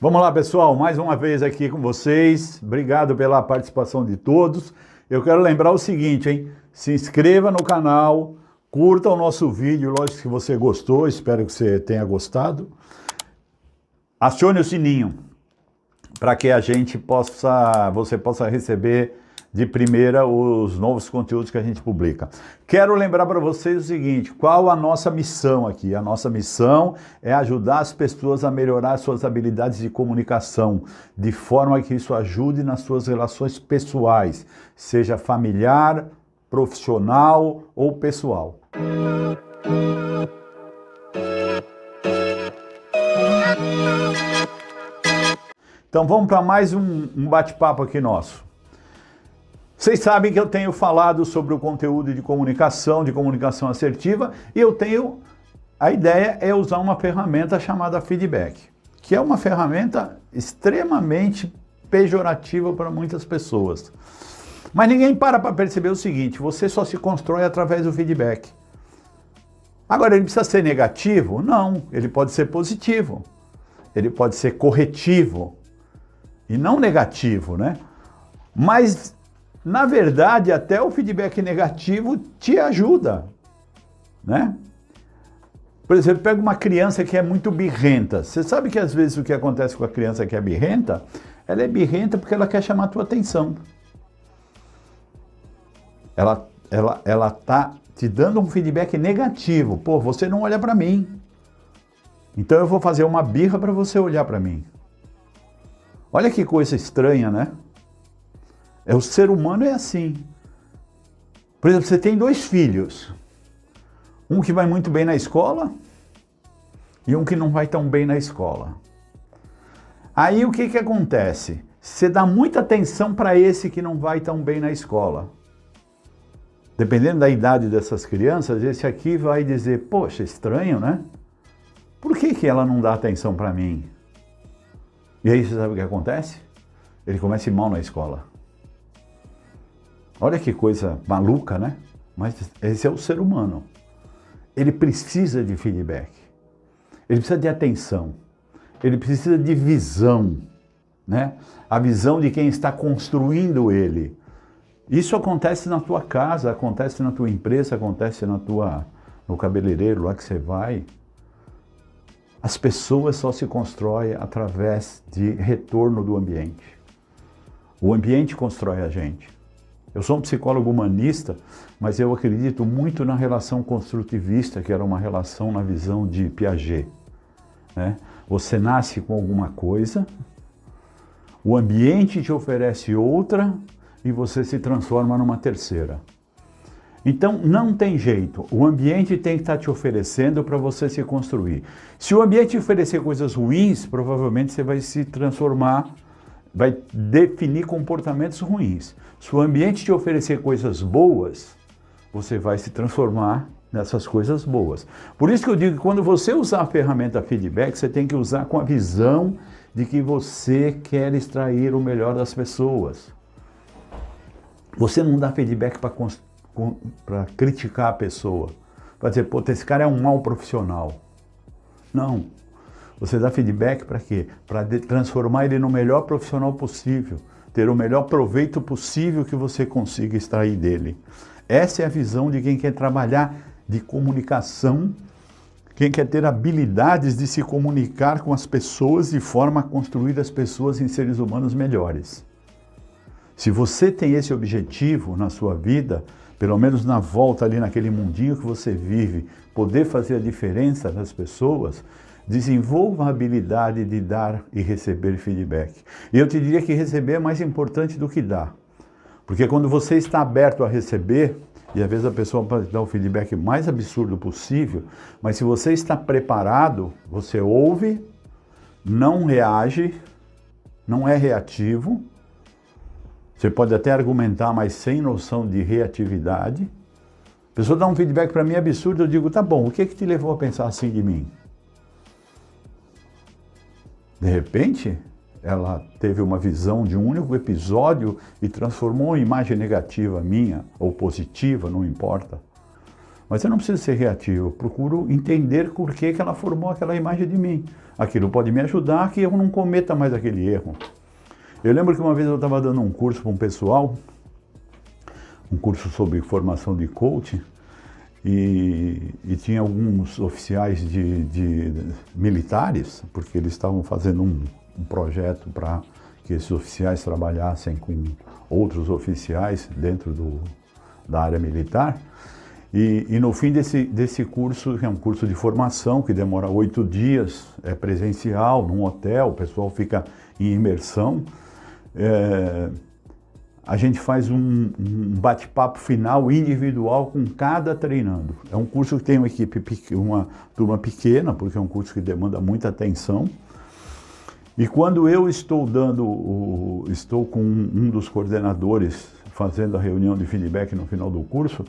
Vamos lá, pessoal, mais uma vez aqui com vocês. Obrigado pela participação de todos. Eu quero lembrar o seguinte, hein? Se inscreva no canal, curta o nosso vídeo, lógico que você gostou, espero que você tenha gostado. Acione o sininho para que você possa receber de primeira os novos conteúdos que a gente publica. Quero lembrar para vocês o seguinte, qual a nossa missão aqui? A nossa missão é ajudar as pessoas a melhorar suas habilidades de comunicação, de forma que isso ajude nas suas relações pessoais, seja familiar, profissional ou pessoal. Então vamos para mais um bate-papo aqui nosso. Vocês sabem que eu tenho falado sobre o conteúdo de comunicação assertiva, e a ideia é usar uma ferramenta chamada feedback, que é uma ferramenta extremamente pejorativa para muitas pessoas. Mas ninguém para perceber o seguinte, você só se constrói através do feedback. Agora, ele precisa ser negativo? Não, ele pode ser positivo, ele pode ser corretivo e não negativo, né? Mas na verdade, até o feedback negativo te ajuda, né? Por exemplo, pega uma criança que é muito birrenta. Você sabe que às vezes o que acontece com a criança que é birrenta? Ela é birrenta porque ela quer chamar a tua atenção. Ela tá te dando um feedback negativo. Pô, você não olha para mim. Então eu vou fazer uma birra para você olhar para mim. Olha que coisa estranha, né? O ser humano é assim. Por exemplo, você tem dois filhos. Um que vai muito bem na escola e um que não vai tão bem na escola. Aí o que acontece? Você dá muita atenção para esse que não vai tão bem na escola. Dependendo da idade dessas crianças, esse aqui vai dizer, poxa, estranho, né? Por que ela não dá atenção para mim? E aí você sabe o que acontece? Ele começa a ir mal na escola. Olha que coisa maluca, né? Mas esse é o ser humano. Ele precisa de feedback. Ele precisa de atenção. Ele precisa de visão, né? A visão de quem está construindo ele. Isso acontece na tua casa, acontece na tua empresa, acontece no cabeleireiro lá que você vai. As pessoas só se constroem através de retorno do ambiente. O ambiente constrói a gente. Eu sou um psicólogo humanista, mas eu acredito muito na relação construtivista, que era uma relação na visão de Piaget, né? Você nasce com alguma coisa, o ambiente te oferece outra e você se transforma numa terceira. Então não tem jeito, o ambiente tem que estar te oferecendo para você se construir. Se o ambiente te oferecer coisas ruins, provavelmente você vai se transformar, vai definir comportamentos ruins. Se o ambiente te oferecer coisas boas, você vai se transformar nessas coisas boas. Por isso que eu digo que quando você usar a ferramenta feedback, você tem que usar com a visão de que você quer extrair o melhor das pessoas. Você não dá feedback para criticar a pessoa, para dizer, pô, esse cara é um mau profissional. Não. Você dá feedback para quê? Para transformar ele no melhor profissional possível, ter o melhor proveito possível que você consiga extrair dele. Essa é a visão de quem quer trabalhar de comunicação, quem quer ter habilidades de se comunicar com as pessoas de forma a construir as pessoas em seres humanos melhores. Se você tem esse objetivo na sua vida, pelo menos na volta ali naquele mundinho que você vive, poder fazer a diferença nas pessoas, desenvolva a habilidade de dar e receber feedback. E eu te diria que receber é mais importante do que dar. Porque quando você está aberto a receber, e às vezes a pessoa pode dar o feedback mais absurdo possível, mas se você está preparado, você ouve, não reage, não é reativo. Você pode até argumentar, mas sem noção de reatividade. A pessoa dá um feedback para mim absurdo, eu digo, tá bom, o que te levou a pensar assim de mim? De repente, ela teve uma visão de um único episódio e transformou uma imagem negativa minha, ou positiva, não importa. Mas eu não preciso ser reativo, eu procuro entender por que ela formou aquela imagem de mim. Aquilo pode me ajudar que eu não cometa mais aquele erro. Eu lembro que uma vez eu estava dando um curso para um pessoal, um curso sobre formação de coaching, e tinha alguns oficiais de militares, porque eles estavam fazendo um projeto para que esses oficiais trabalhassem com outros oficiais dentro da área militar. E no fim desse curso, que é um curso de formação que demora 8 dias, é presencial, num hotel, o pessoal fica em imersão, a gente faz um bate-papo final individual com cada treinando. É um curso que tem uma turma pequena, porque é um curso que demanda muita atenção. E quando eu estou com um dos coordenadores fazendo a reunião de feedback no final do curso,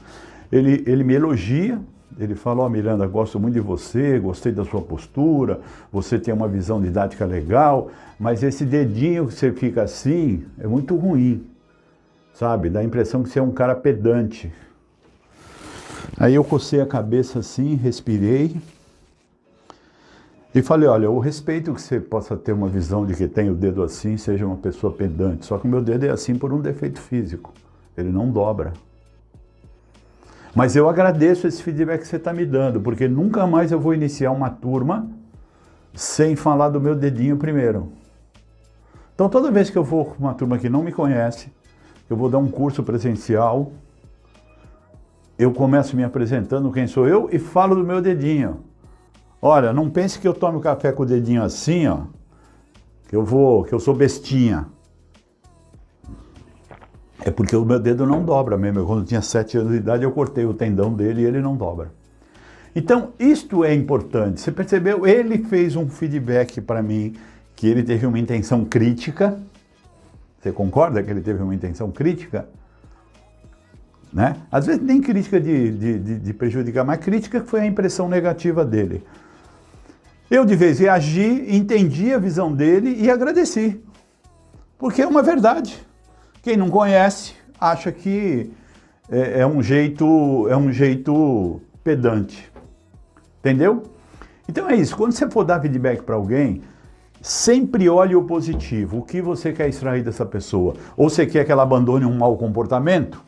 ele me elogia, ele fala: ó, Miranda, gosto muito de você, gostei da sua postura, você tem uma visão didática legal, mas esse dedinho que você fica assim é muito ruim, sabe? Dá a impressão que você é um cara pedante. Aí eu cocei a cabeça assim, respirei e falei: olha, eu respeito que você possa ter uma visão de que tem o dedo assim, seja uma pessoa pedante, só que o meu dedo é assim por um defeito físico, ele não dobra. Mas eu agradeço esse feedback que você está me dando, porque nunca mais eu vou iniciar uma turma sem falar do meu dedinho primeiro. Então toda vez que eu vou com uma turma que não me conhece, eu vou dar um curso presencial, eu começo me apresentando quem sou eu e falo do meu dedinho. Olha, não pense que eu tomo café com o dedinho assim, ó, que eu sou bestinha. É porque o meu dedo não dobra mesmo. Quando eu tinha 7 anos de idade, eu cortei o tendão dele e ele não dobra. Então, isto é importante. Você percebeu? Ele fez um feedback para mim que ele teve uma intenção crítica. Você concorda que ele teve uma intenção crítica? Né? Às vezes nem crítica de prejudicar, mas crítica que foi a impressão negativa dele. Eu, de vez reagi, entendi a visão dele e agradeci. Porque é uma verdade. Quem não conhece acha que é um jeito pedante. Entendeu? Então é isso. Quando você for dar feedback para alguém, sempre olhe o positivo. O que você quer extrair dessa pessoa? Ou você quer que ela abandone um mau comportamento?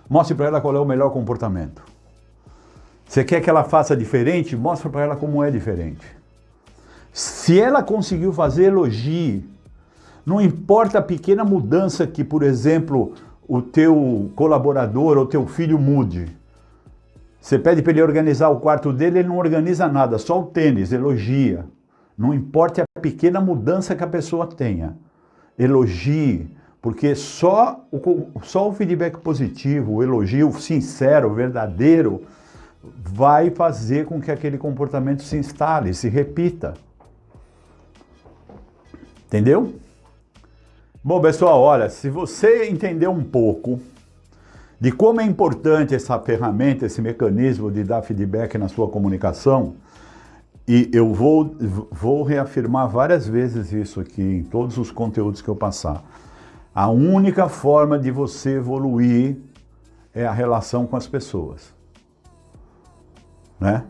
Mostre para ela qual é o melhor comportamento. Você quer que ela faça diferente? Mostre para ela como é diferente. Se ela conseguiu fazer, elogie. Não importa a pequena mudança que, por exemplo, o teu colaborador ou teu filho mude. Você pede para ele organizar o quarto dele, ele não organiza nada, só o tênis, elogia. Não importa a pequena mudança que a pessoa tenha. Elogie, porque só o feedback positivo, o elogio sincero, verdadeiro, vai fazer com que aquele comportamento se instale, se repita. Entendeu? Bom, pessoal, olha, se você entender um pouco de como é importante essa ferramenta, esse mecanismo de dar feedback na sua comunicação, e eu vou reafirmar várias vezes isso aqui em todos os conteúdos que eu passar. A única forma de você evoluir é a relação com as pessoas. Né?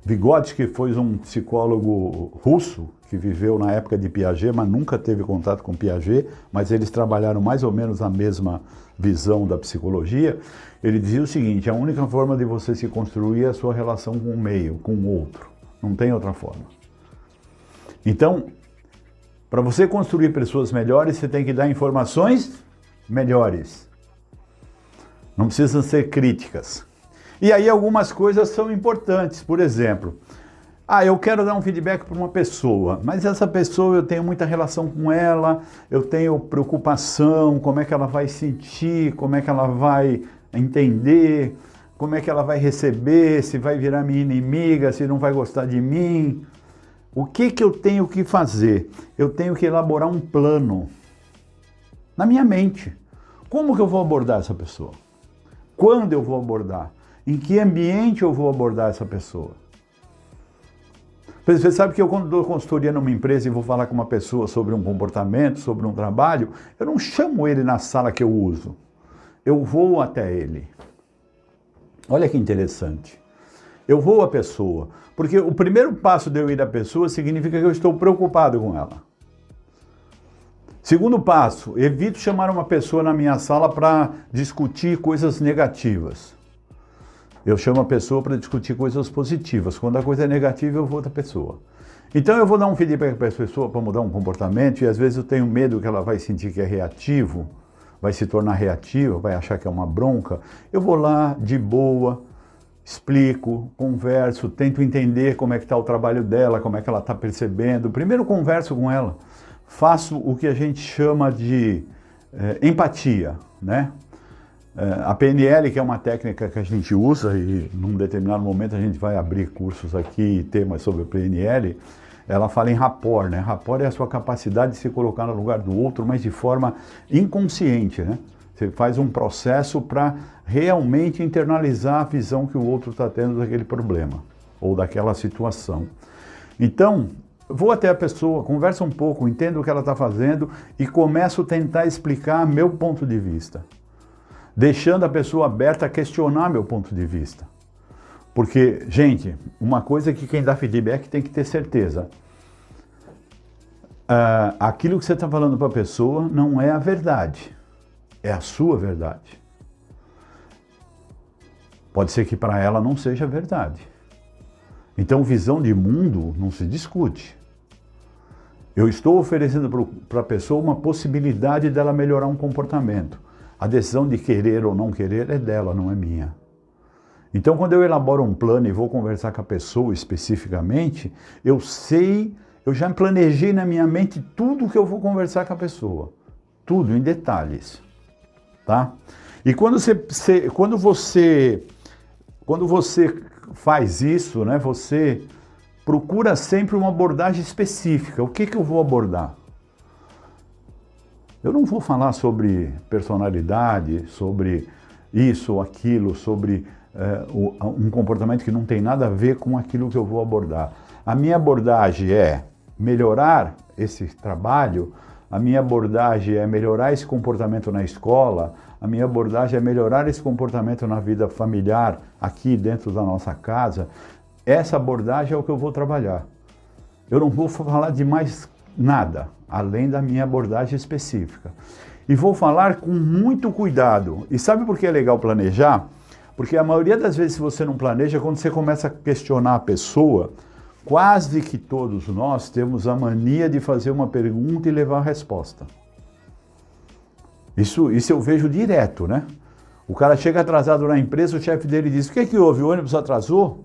Vygotsky foi um psicólogo russo que viveu na época de Piaget, mas nunca teve contato com Piaget, mas eles trabalharam mais ou menos a mesma visão da psicologia. Ele dizia o seguinte: a única forma de você se construir é a sua relação com o meio, com o outro. Não tem outra forma. Então, para você construir pessoas melhores, você tem que dar informações melhores. Não precisam ser críticas. E aí algumas coisas são importantes. Por exemplo, eu quero dar um feedback para uma pessoa, mas essa pessoa eu tenho muita relação com ela, eu tenho preocupação, como é que ela vai sentir, como é que ela vai entender, como é que ela vai receber, se vai virar minha inimiga, se não vai gostar de mim. O que eu tenho que fazer? Eu tenho que elaborar um plano na minha mente. Como que eu vou abordar essa pessoa? Quando eu vou abordar? Em que ambiente eu vou abordar essa pessoa? Você sabe que eu, quando dou consultoria numa empresa e vou falar com uma pessoa sobre um comportamento, sobre um trabalho, eu não chamo ele na sala que eu uso. Eu vou até ele. Olha que interessante. Eu vou à pessoa, porque o primeiro passo de eu ir à pessoa significa que eu estou preocupado com ela. Segundo passo, evito chamar uma pessoa na minha sala para discutir coisas negativas. Eu chamo a pessoa para discutir coisas positivas. Quando a coisa é negativa, eu vou da pessoa. Então eu vou dar um feedback para essa pessoa para mudar um comportamento e às vezes eu tenho medo que ela vai sentir que é reativo, vai se tornar reativa, vai achar que é uma bronca. Eu vou lá de boa, explico, converso, tento entender como é que está o trabalho dela, como é que ela está percebendo. Primeiro converso com ela, faço o que a gente chama de empatia, né? A PNL, que é uma técnica que a gente usa, e num determinado momento a gente vai abrir cursos aqui e temas sobre a PNL, ela fala em rapport, né? Rapport é a sua capacidade de se colocar no lugar do outro, mas de forma inconsciente, né? Você faz um processo para realmente internalizar a visão que o outro está tendo daquele problema ou daquela situação. Então, vou até a pessoa, converso um pouco, entendo o que ela está fazendo e começo a tentar explicar meu ponto de vista, deixando a pessoa aberta a questionar meu ponto de vista. Porque, gente, uma coisa que quem dá feedback tem que ter certeza. Aquilo que você está falando para a pessoa não é a verdade, é a sua verdade. Pode ser que para ela não seja verdade. Então, visão de mundo não se discute. Eu estou oferecendo para a pessoa uma possibilidade dela melhorar um comportamento. A decisão de querer ou não querer é dela, não é minha. Então, quando eu elaboro um plano e vou conversar com a pessoa especificamente, eu já planejei na minha mente tudo que eu vou conversar com a pessoa. Tudo, em detalhes. Tá? E quando você faz isso, né, você procura sempre uma abordagem específica. O que eu vou abordar? Eu não vou falar sobre personalidade, sobre isso ou aquilo, sobre um comportamento que não tem nada a ver com aquilo que eu vou abordar. A minha abordagem é melhorar esse trabalho, a minha abordagem é melhorar esse comportamento na escola, a minha abordagem é melhorar esse comportamento na vida familiar, aqui dentro da nossa casa. Essa abordagem é o que eu vou trabalhar. Eu não vou falar de mais nada, além da minha abordagem específica. E vou falar com muito cuidado. E sabe por que é legal planejar? Porque a maioria das vezes, se você não planeja, quando você começa a questionar a pessoa, quase que todos nós temos a mania de fazer uma pergunta e levar a resposta. Isso eu vejo direto, né? O cara chega atrasado na empresa, o chefe dele diz: o que houve? O ônibus atrasou?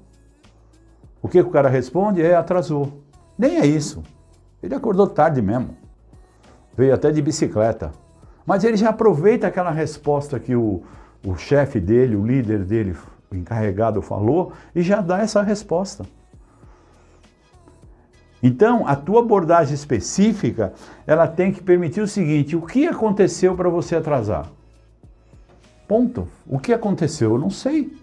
O que o cara responde? Atrasou. Nem é isso. Ele acordou tarde mesmo. Veio até de bicicleta. Mas ele já aproveita aquela resposta que o chefe dele, o líder dele, o encarregado falou, e já dá essa resposta. Então, a tua abordagem específica, ela tem que permitir o seguinte: o que aconteceu para você atrasar? Ponto. O que aconteceu? Eu não sei.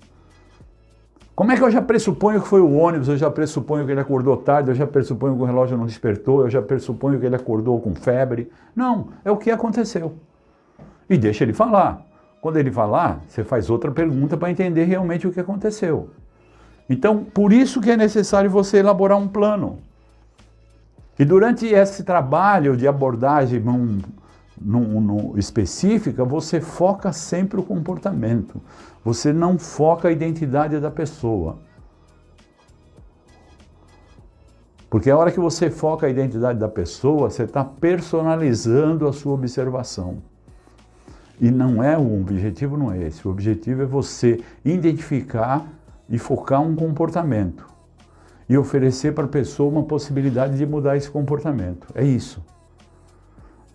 Como é que eu já pressuponho que foi o ônibus, eu já pressuponho que ele acordou tarde, eu já pressuponho que o relógio não despertou, eu já pressuponho que ele acordou com febre? Não, é o que aconteceu. E deixa ele falar. Quando ele falar, você faz outra pergunta para entender realmente o que aconteceu. Então, por isso que é necessário você elaborar um plano. E durante esse trabalho de abordagem específica, você foca sempre o comportamento. Você não foca a identidade da pessoa. Porque a hora que você foca a identidade da pessoa, você está personalizando a sua observação. E não é o objetivo, não é esse. O objetivo é você identificar e focar um comportamento. E oferecer para a pessoa uma possibilidade de mudar esse comportamento. É isso.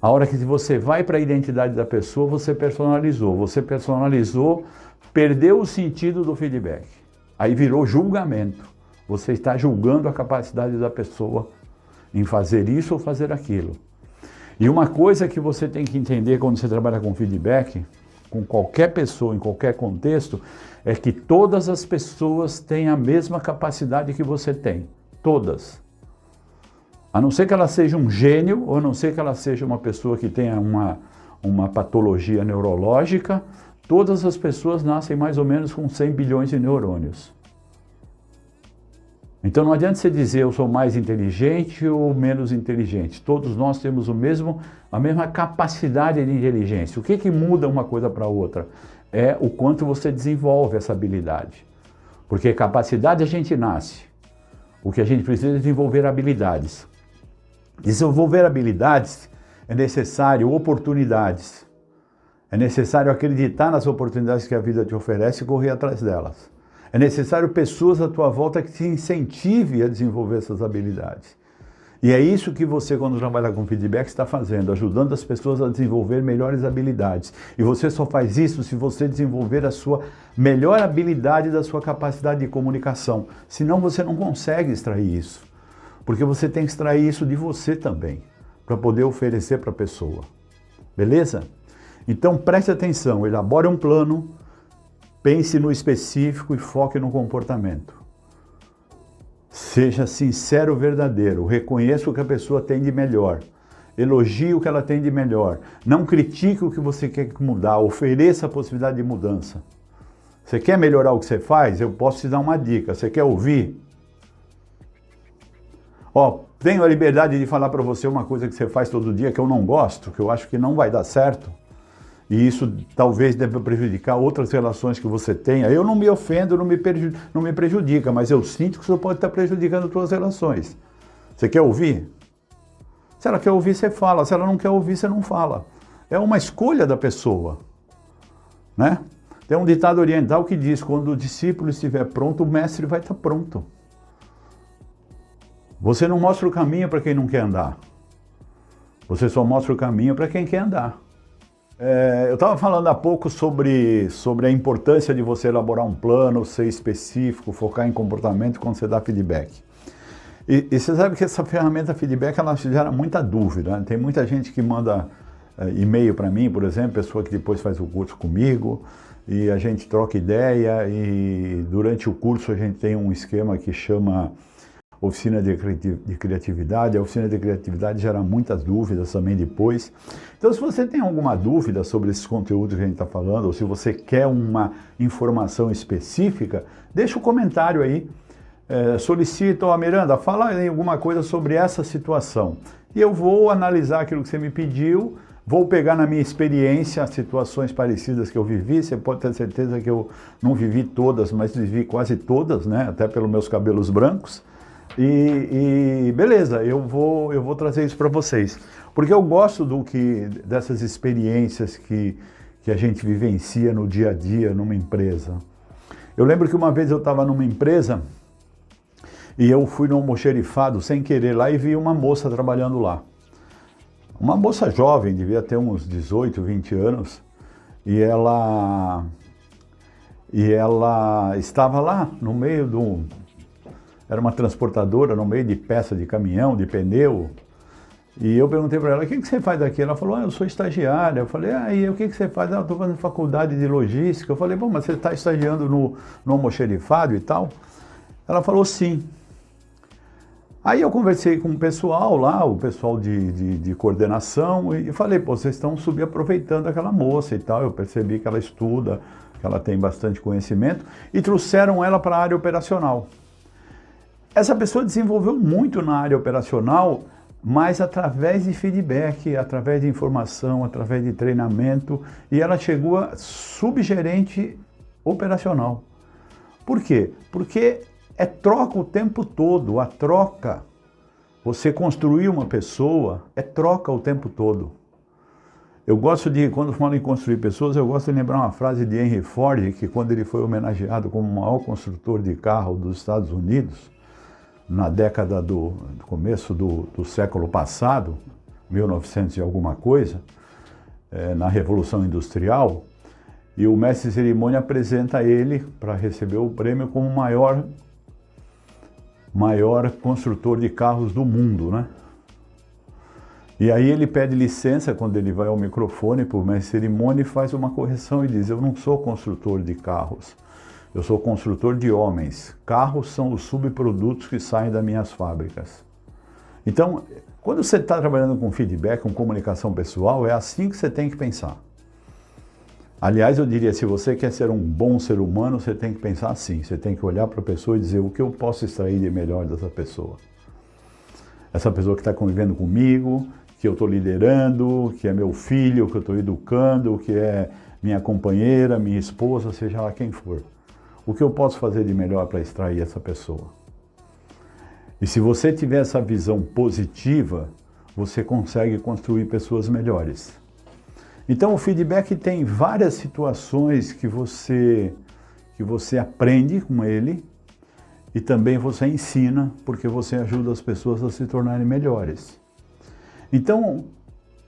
A hora que você vai para a identidade da pessoa, você personalizou. Você personalizou, perdeu o sentido do feedback. Aí virou julgamento. Você está julgando a capacidade da pessoa em fazer isso ou fazer aquilo. E uma coisa que você tem que entender quando você trabalha com feedback, com qualquer pessoa, em qualquer contexto, é que todas as pessoas têm a mesma capacidade que você tem. Todas. A não ser que ela seja um gênio, ou a não ser que ela seja uma pessoa que tenha uma patologia neurológica, todas as pessoas nascem mais ou menos com 100 bilhões de neurônios. Então não adianta você dizer eu sou mais inteligente ou menos inteligente. Todos nós temos a mesma capacidade de inteligência. O que muda uma coisa para outra? É o quanto você desenvolve essa habilidade. Porque capacidade a gente nasce. O que a gente precisa é desenvolver habilidades. Desenvolver habilidades é necessário oportunidades. É necessário acreditar nas oportunidades que a vida te oferece e correr atrás delas. É necessário pessoas à tua volta que te incentivem a desenvolver essas habilidades. E é isso que você, quando trabalha com feedback, está fazendo, ajudando as pessoas a desenvolver melhores habilidades. E você só faz isso se você desenvolver a sua melhor habilidade da sua capacidade de comunicação. Senão você não consegue extrair isso. Porque você tem que extrair isso de você também, para poder oferecer para a pessoa. Beleza? Então preste atenção, elabore um plano, pense no específico e foque no comportamento. Seja sincero, verdadeiro, reconheça o que a pessoa tem de melhor, elogie o que ela tem de melhor, não critique o que você quer mudar, ofereça a possibilidade de mudança. Você quer melhorar o que você faz? Eu posso te dar uma dica, você quer ouvir? Ó, tenho a liberdade de falar para você uma coisa que você faz todo dia que eu não gosto, que eu acho que não vai dar certo. E isso talvez deva prejudicar outras relações que você tenha. Eu não me ofendo, não me prejudica, mas eu sinto que isso pode estar prejudicando suas relações. Você quer ouvir? Se ela quer ouvir, você fala. Se ela não quer ouvir, você não fala. É uma escolha da pessoa, né? Tem um ditado oriental que diz, quando o discípulo estiver pronto, o mestre vai estar pronto. Você não mostra o caminho para quem não quer andar. Você só mostra o caminho para quem quer andar. Eu estava falando há pouco sobre a importância de você elaborar um plano, ser específico, focar em comportamento quando você dá feedback. E você sabe que essa ferramenta feedback, ela gera muita dúvida, né? Tem muita gente que manda e-mail para mim, por exemplo, pessoa que depois faz o curso comigo, e a gente troca ideia, e durante o curso a gente tem um esquema que chama Oficina de Criatividade. A Oficina de Criatividade gera muitas dúvidas também depois. Então, se você tem alguma dúvida sobre esses conteúdos que a gente está falando, ou se você quer uma informação específica, deixa um comentário aí. Solicita, ó, Miranda, fala aí alguma coisa sobre essa situação. E eu vou analisar aquilo que você me pediu, vou pegar na minha experiência situações parecidas que eu vivi. Você pode ter certeza que eu não vivi todas, mas vivi quase todas, né? Até pelos meus cabelos brancos. E beleza, eu vou trazer isso para vocês, porque eu gosto dessas experiências que a gente vivencia no dia a dia numa empresa. Eu lembro que uma vez eu estava numa empresa e eu fui no almoxerifado sem querer lá e vi uma moça trabalhando lá. Uma moça jovem, devia ter uns 18, 20 anos, e ela estava lá no meio era uma transportadora no meio de peça de caminhão, de pneu. E eu perguntei para ela, o que você faz aqui? Ela falou, eu sou estagiária. Eu falei, e o que você faz? Eu estou fazendo faculdade de logística. Eu falei, bom, mas você está estagiando no almoxerifado e tal? Ela falou, sim. Aí eu conversei com o pessoal lá, o pessoal de coordenação, e falei, pô, vocês estão subaproveitando aquela moça e tal. Eu percebi que ela estuda, que ela tem bastante conhecimento, e trouxeram ela para a área operacional. Essa pessoa desenvolveu muito na área operacional, mas através de feedback, através de informação, através de treinamento, e ela chegou a subgerente operacional. Por quê? Porque é troca o tempo todo, a troca. Você construir uma pessoa é troca o tempo todo. Eu gosto quando falo em construir pessoas, eu gosto de lembrar uma frase de Henry Ford, que quando ele foi homenageado como o maior construtor de carro dos Estados Unidos, na década do começo do século passado, 1900 e alguma coisa, na Revolução Industrial, e o mestre de cerimônia apresenta ele para receber o prêmio como o maior construtor de carros do mundo, né? E aí ele pede licença quando ele vai ao microfone para o mestre de cerimônia e faz uma correção e diz, eu não sou construtor de carros, eu sou construtor de homens. Carros são os subprodutos que saem das minhas fábricas. Então, quando você está trabalhando com feedback, com comunicação pessoal, é assim que você tem que pensar. Aliás, eu diria, se você quer ser um bom ser humano, você tem que pensar assim, você tem que olhar para a pessoa e dizer o que eu posso extrair de melhor dessa pessoa. Essa pessoa que está convivendo comigo, que eu estou liderando, que é meu filho, que eu estou educando, que é minha companheira, minha esposa, seja lá quem for. O que eu posso fazer de melhor para extrair essa pessoa? E se você tiver essa visão positiva, você consegue construir pessoas melhores. Então o feedback tem várias situações que você aprende com ele e também você ensina, porque você ajuda as pessoas a se tornarem melhores. Então,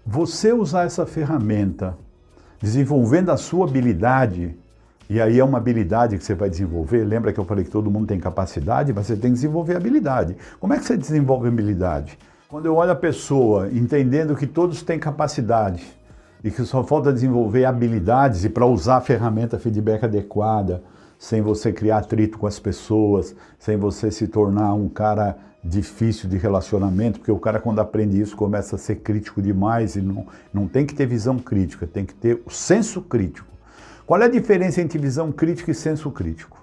você usar essa ferramenta, desenvolvendo a sua habilidade, e aí é uma habilidade que você vai desenvolver, lembra que eu falei que todo mundo tem capacidade, mas você tem que desenvolver habilidade. Como é que você desenvolve habilidade? Quando eu olho a pessoa, entendendo que todos têm capacidade, e que só falta desenvolver habilidades e para usar a ferramenta feedback adequada, sem você criar atrito com as pessoas, sem você se tornar um cara difícil de relacionamento, porque o cara quando aprende isso começa a ser crítico demais e não tem que ter visão crítica, tem que ter o senso crítico. Qual é a diferença entre visão crítica e senso crítico?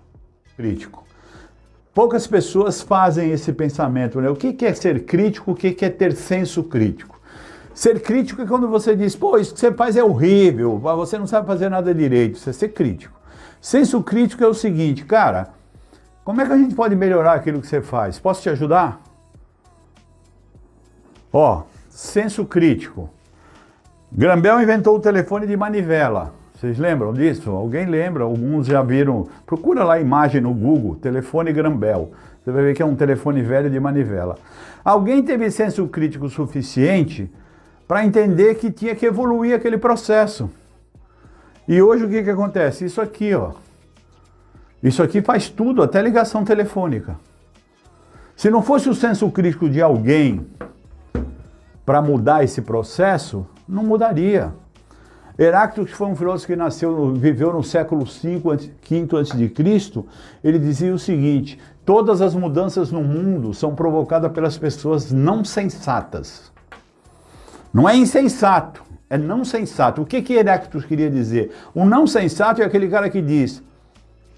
Poucas pessoas fazem esse pensamento, né? O que é ser crítico, o que é ter senso crítico? Ser crítico é quando você diz, pô, isso que você faz é horrível, você não sabe fazer nada direito, isso é ser crítico. Senso crítico é o seguinte, cara, como é que a gente pode melhorar aquilo que você faz? Posso te ajudar? Ó, senso crítico. Graham Bell inventou o telefone de manivela. Vocês lembram disso? Alguém lembra? Alguns já viram. Procura lá a imagem no Google, telefone Graham Bell. Você vai ver que é um telefone velho de manivela. Alguém teve senso crítico suficiente para entender que tinha que evoluir aquele processo. E hoje o que acontece? Isso aqui, ó. Isso aqui faz tudo, até ligação telefônica. Se não fosse o senso crítico de alguém para mudar esse processo, não mudaria. Heráclito, que foi um filósofo que viveu no século V a.C., ele dizia o seguinte, todas as mudanças no mundo são provocadas pelas pessoas não sensatas. Não é insensato, é não sensato. O que Heráclito queria dizer? O não sensato é aquele cara que diz,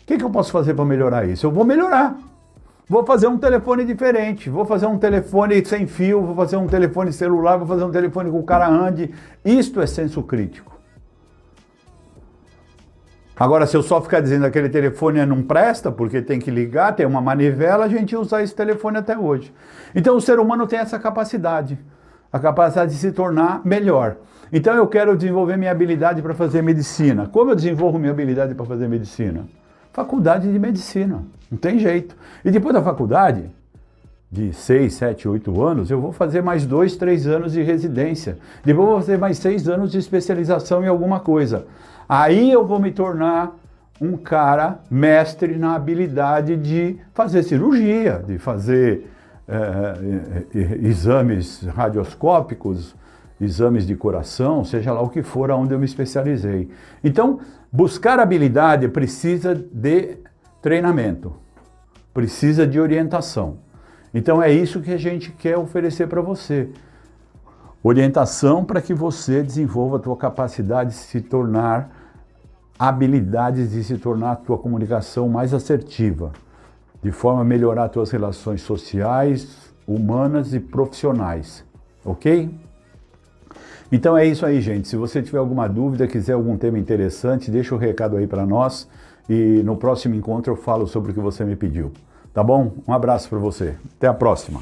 o que eu posso fazer para melhorar isso? Eu vou melhorar. Vou fazer um telefone diferente, vou fazer um telefone sem fio, vou fazer um telefone celular, vou fazer um telefone que o cara ande. Isto é senso crítico. Agora, se eu só ficar dizendo que aquele telefone não presta, porque tem que ligar, tem uma manivela, a gente usa esse telefone até hoje. Então, o ser humano tem essa capacidade, a capacidade de se tornar melhor. Então, eu quero desenvolver minha habilidade para fazer medicina. Como eu desenvolvo minha habilidade para fazer medicina? Faculdade de medicina, não tem jeito. E depois da faculdade, de 6, 7, 8 anos, eu vou fazer mais 2, 3 anos de residência. Depois eu vou fazer mais 6 anos de especialização em alguma coisa. Aí eu vou me tornar um cara mestre na habilidade de fazer cirurgia, de fazer exames radioscópicos, exames de coração, seja lá o que for, aonde eu me especializei. Então, buscar habilidade precisa de treinamento, precisa de orientação. Então é isso que a gente quer oferecer para você. Orientação para que você desenvolva a tua capacidade de se tornar, habilidades de se tornar a tua comunicação mais assertiva, de forma a melhorar as tuas relações sociais, humanas e profissionais, ok? Então é isso aí, gente. Se você tiver alguma dúvida, quiser algum tema interessante, deixa o recado aí para nós e no próximo encontro eu falo sobre o que você me pediu. Tá bom? Um abraço para você. Até a próxima.